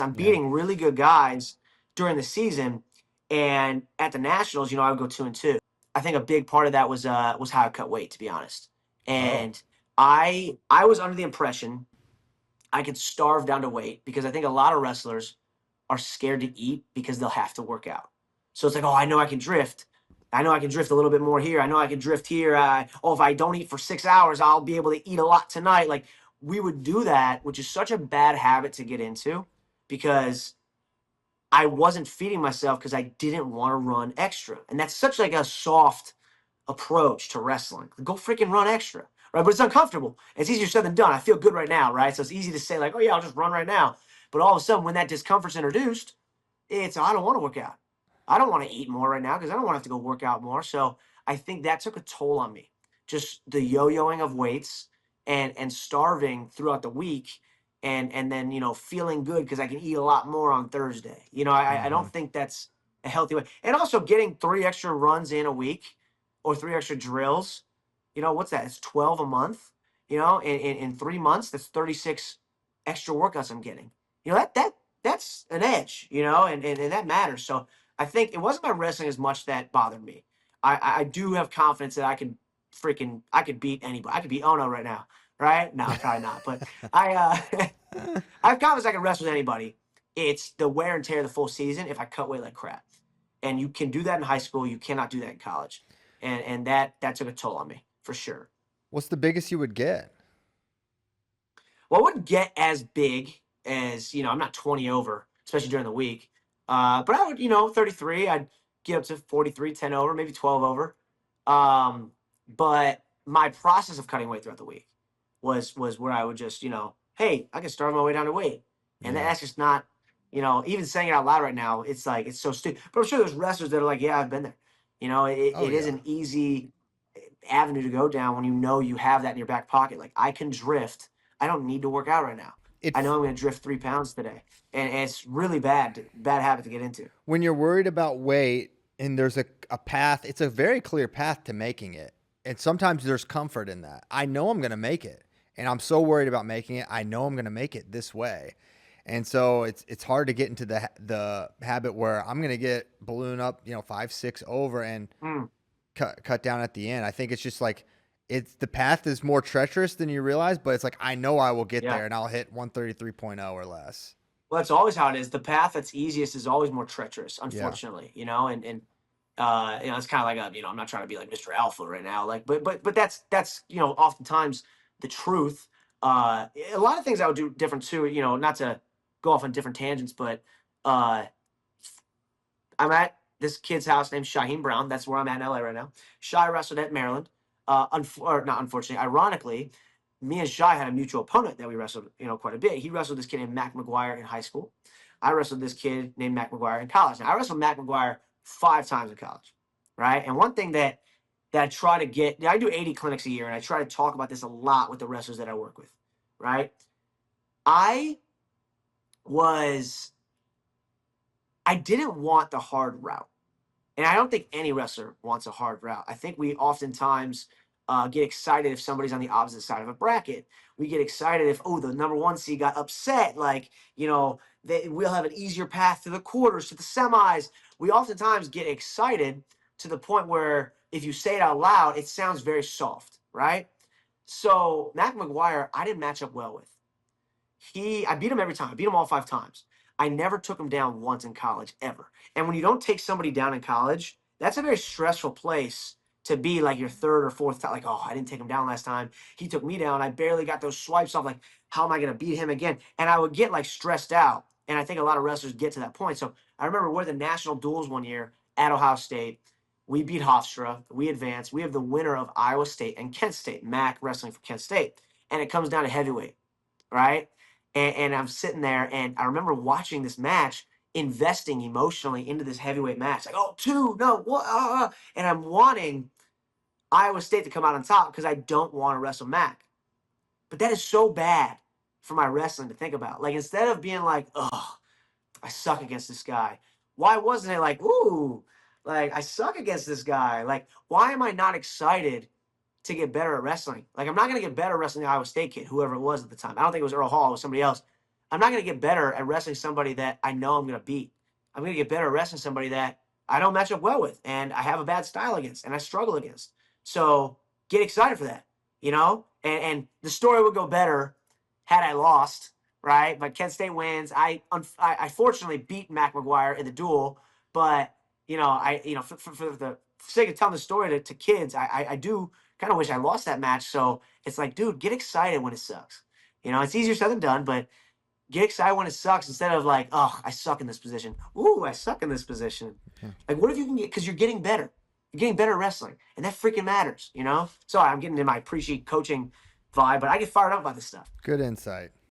I'm Yeah. beating really good guys during the season, and at the nationals, I would go 2-2. I think a big part of that was how I cut weight, to be honest. Oh. And I was under the impression I could starve down to weight because I think a lot of wrestlers are scared to eat because they'll have to work out. So it's like, oh, I know I can drift. I know I can drift a little bit more here. I know I can drift here. If I don't eat for 6 hours, I'll be able to eat a lot tonight. Like we would do that, which is such a bad habit to get into because I wasn't feeding myself because I didn't want to run extra. And that's such like a soft approach to wrestling. Go freaking run extra, right? But it's uncomfortable. It's easier said than done. I feel good right now, right? So it's easy to say like, oh yeah, I'll just run right now. But all of a sudden, when that discomfort's introduced, it's I don't want to work out. I don't want to eat more right now because I don't want to have to go work out more. So I think that took a toll on me. Just the yo-yoing of weights and starving throughout the week and then feeling good because I can eat a lot more on Thursday. I Hmm. don't think that's a healthy way. And also getting 3 extra runs in a week or 3 extra drills. What's that? It's 12 a month. In 3 months, that's 36 extra workouts I'm getting. That's an edge, and that matters. So I think it wasn't my wrestling as much that bothered me. I do have confidence that I could beat anybody. I could beat Ono right now, right? No, probably not. But I I have confidence I can wrestle with anybody. It's the wear and tear of the full season if I cut weight like crap. And you can do that in high school. You cannot do that in college. And that took a toll on me for sure. What's the biggest you would get? Well, I wouldn't get as big as, I'm not 20 over, especially during the week. But I would, 33, I'd get up to 43, 10 over, maybe 12 over. But my process of cutting weight throughout the week was where I would just, hey, I can starve my way down to weight. And Yeah. that's just not, even saying it out loud right now, it's like, it's so stupid. But I'm sure there's wrestlers that are like, yeah, I've been there. Oh It is yeah. an easy avenue to go down when you have that in your back pocket. Like I can drift. I don't need to work out right now. I It's know I'm going to drift 3 pounds today, and it's really bad habit to get into. when you're worried about weight and there's a path, it's a very clear path to making it. And sometimes there's comfort in that. I know I'm going to make it. And I'm so worried about making it. I know I'm going to make it this way. And so it's hard to get into the habit where I'm going to get balloon up, 5, 6 over and Mm, cut down at the end. I think it's just like it's the path is more treacherous than you realize, but it's like I know I will get yeah. there and I'll hit 133.0 or less. Well, that's always how it is. The path that's easiest is always more treacherous, Yeah. unfortunately. It's kind of like I'm not trying to be like Mr. Alpha right now, like, but that's oftentimes the truth. A lot of things I would do different too. Not to go off on different tangents, but uh, I'm at this kid's house named Shaheem Brown. That's where I'm at in LA right now. Shy wrestled at Maryland. Or not unfortunately, ironically, me and Shy had a mutual opponent that we wrestled, quite a bit. He wrestled this kid named Mac McGuire in high school. I wrestled this kid named Mac McGuire in college. Now I wrestled Mac McGuire 5 times in college, right? And one thing that I try to get, I do 80 clinics a year, and I try to talk about this a lot with the wrestlers that I work with, right? I was I didn't want the hard route. And I don't think any wrestler wants a hard route. I think we oftentimes get excited if somebody's on the opposite side of a bracket. We get excited if, oh, the number one seed got upset. Like, we'll have an easier path to the quarters, to the semis. We oftentimes get excited to the point where if you say it out loud, it sounds very soft, right? So Mac McGuire, I didn't match up well with. I beat him every time. I beat him all 5 times. I never took him down once in college, ever. And when you don't take somebody down in college, that's a very stressful place to be like your third or fourth time. Like, oh, I didn't take him down last time. He took me down. I barely got those swipes off. Like, how am I going to beat him again? And I would get like stressed out. And I think a lot of wrestlers get to that point. So I remember we're at the national duels one year at Ohio State. We beat Hofstra. We advanced. We have the winner of Iowa State and Kent State, Mac wrestling for Kent State. And it comes down to heavyweight, right? And I'm sitting there, and I remember watching this match, investing emotionally into this heavyweight match. Like, oh, two, no, what? And I'm wanting Iowa State to come out on top because I don't want to wrestle Mac. But that is so bad for my wrestling to think about. Like, instead of being like, oh, I suck against this guy, why wasn't it like, ooh, like, I suck against this guy? Like, why am I not excited to get better at wrestling? Like, I'm not going to get better at wrestling the Iowa State kid, whoever it was at the time. I don't think it was Earl Hall, it was somebody else. I'm not going to get better at wrestling somebody that I know I'm going to beat. I'm going to get better at wrestling somebody that I don't match up well with and I have a bad style against and I struggle against. So get excited for that, you know? And the story would go better had I lost, right? But Kent State wins. I fortunately beat Mac McGuire in the duel, but for the sake of telling the story to kids, I do kind of wish I lost that match. So it's like, dude, get excited when it sucks. It's easier said than done, but get excited when it sucks instead of like, oh, I suck in this position. Ooh, I suck in this position. Like, what if you can get, because you're getting better. You're getting better at wrestling, and that freaking matters, Sorry, I'm getting into my preachy coaching vibe, but I get fired up by this stuff. Good insight.